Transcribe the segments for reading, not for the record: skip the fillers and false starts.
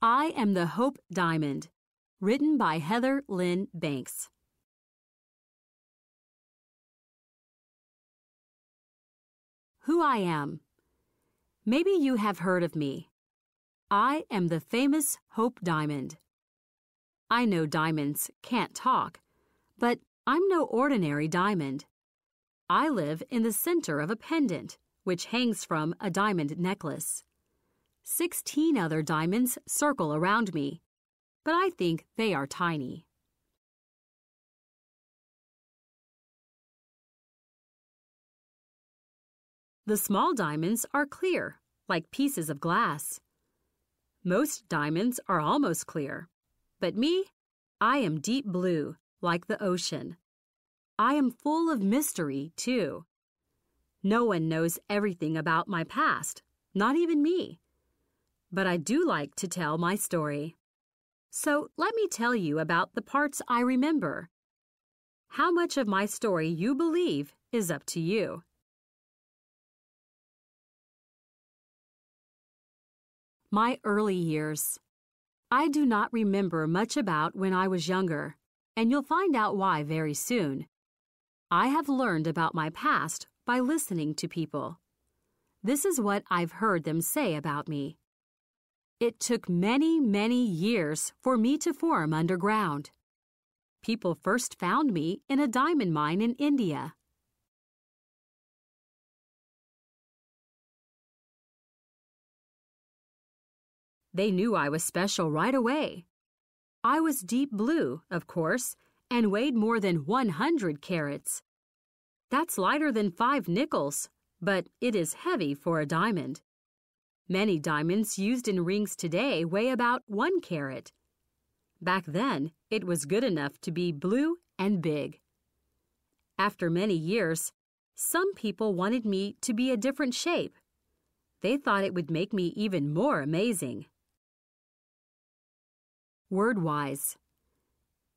I Am the Hope Diamond, written by Heather Lynn Banks. Who I am. Maybe you have heard of me. I am the famous Hope Diamond. I know diamonds can't talk, but I'm no ordinary diamond. I live in the center of a pendant, which hangs from a diamond necklace. 16 other diamonds circle around me, but I think they are tiny. The small diamonds are clear, like pieces of glass. Most diamonds are almost clear, but me, I am deep blue, like the ocean. I am full of mystery, too. No one knows everything about my past, not even me. But I do like to tell my story. So let me tell you about the parts I remember. How much of my story you believe is up to you. My early years. I do not remember much about when I was younger, and you'll find out why very soon. I have learned about my past by listening to people. This is what I've heard them say about me. It took many, many years for me to form underground. People first found me in a diamond mine in India. They knew I was special right away. I was deep blue, of course, and weighed more than 100 carats. That's lighter than 5 nickels, but it is heavy for a diamond. Many diamonds used in rings today weigh about 1 carat. Back then, it was good enough to be blue and big. After many years, some people wanted me to be a different shape. They thought it would make me even more amazing. Word-wise.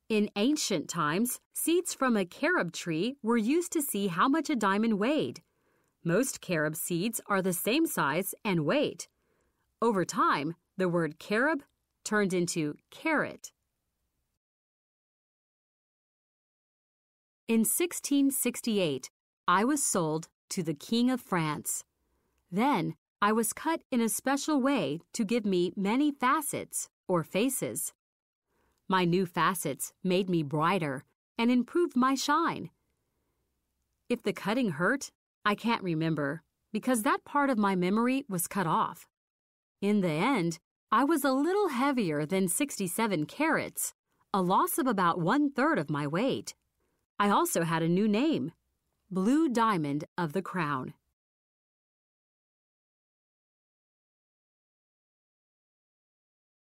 In ancient times, seeds from a carob tree were used to see how much a diamond weighed. Most carob seeds are the same size and weight. Over time, the word carob turned into carat. In 1668, I was sold to the King of France. Then, I was cut in a special way to give me many facets, or faces. My new facets made me brighter and improved my shine. If the cutting hurt, I can't remember, because that part of my memory was cut off. In the end, I was a little heavier than 67 carats, a loss of about 1/3 of my weight. I also had a new name, Blue Diamond of the Crown.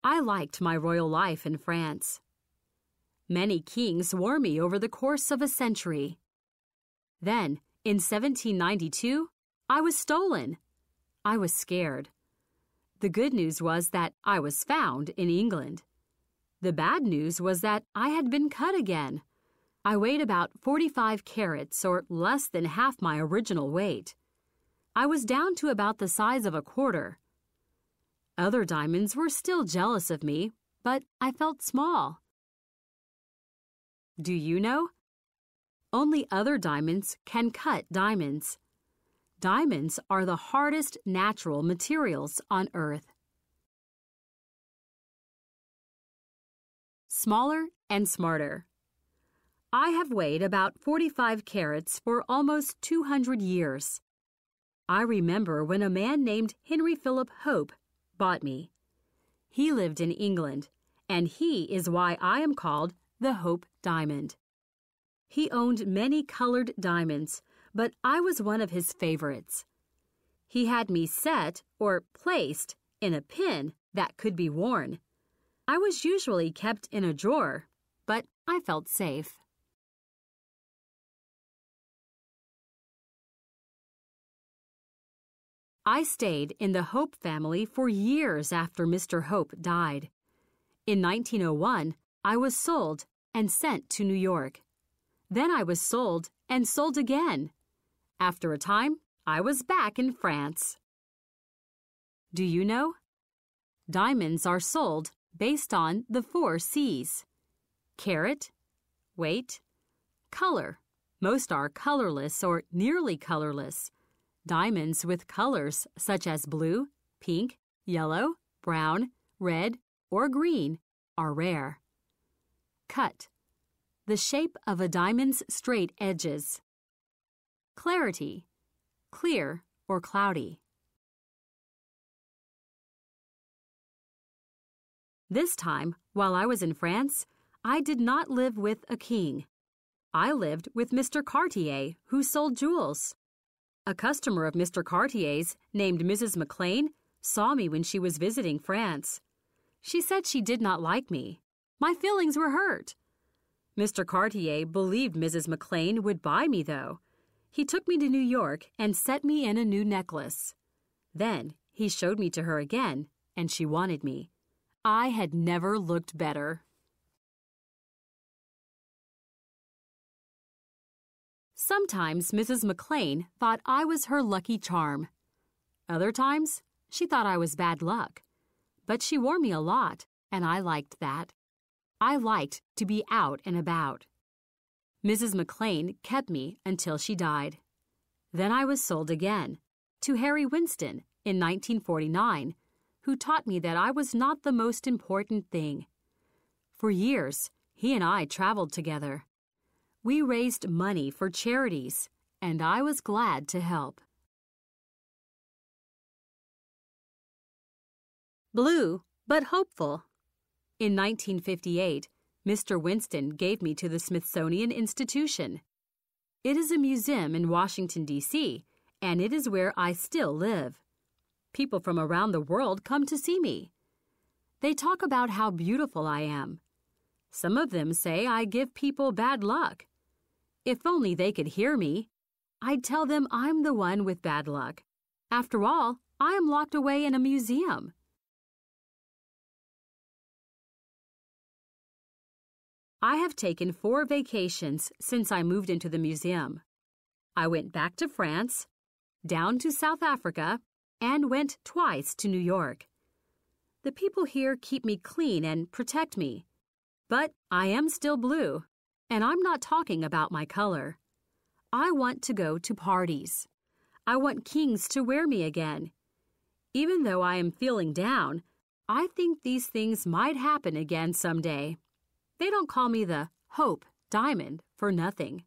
I liked my royal life in France. Many kings wore me over the course of a century. Then, in 1792, I was stolen. I was scared. The good news was that I was found in England. The bad news was that I had been cut again. I weighed about 45 carats, or less than half my original weight. I was down to about the size of a quarter. Other diamonds were still jealous of me, but I felt small. Do you know? Only other diamonds can cut diamonds. Diamonds are the hardest natural materials on Earth. Smaller and smarter. I have weighed about 45 carats for almost 200 years. I remember when a man named Henry Philip Hope bought me. He lived in England, and he is why I am called the Hope Diamond. He owned many colored diamonds, but I was one of his favorites. He had me set, or placed, in a pin that could be worn. I was usually kept in a drawer, but I felt safe. I stayed in the Hope family for years after Mr. Hope died. In 1901, I was sold and sent to New York. Then I was sold and sold again. After a time, I was back in France. Do you know? Diamonds are sold based on the 4 C's. Carat, weight, color. Most are colorless or nearly colorless. Diamonds with colors such as blue, pink, yellow, brown, red, or green are rare. Cut. The shape of a diamond's straight edges. Clarity. Clear or cloudy. This time, while I was in France, I did not live with a king. I lived with Mr. Cartier, who sold jewels. A customer of Mr. Cartier's, named Mrs. McLean, saw me when she was visiting France. She said she did not like me. My feelings were hurt. Mr. Cartier believed Mrs. McLean would buy me, though. He took me to New York and set me in a new necklace. Then he showed me to her again, and she wanted me. I had never looked better. Sometimes Mrs. McLean thought I was her lucky charm. Other times, she thought I was bad luck. But she wore me a lot, and I liked that. I liked to be out and about. Mrs. McLean kept me until she died. Then I was sold again, to Harry Winston in 1949, who taught me that I was not the most important thing. For years, he and I traveled together. We raised money for charities, and I was glad to help. Blue, but hopeful. In 1958, Mr. Winston gave me to the Smithsonian Institution. It is a museum in Washington, D.C., and it is where I still live. People from around the world come to see me. They talk about how beautiful I am. Some of them say I give people bad luck. If only they could hear me. I'd tell them I'm the one with bad luck. After all, I am locked away in a museum. I have taken 4 vacations since I moved into the museum. I went back to France, down to South Africa, and went twice to New York. The people here keep me clean and protect me. But I am still blue, and I'm not talking about my color. I want to go to parties. I want kings to wear me again. Even though I am feeling down, I think these things might happen again someday. They don't call me the Hope Diamond for nothing.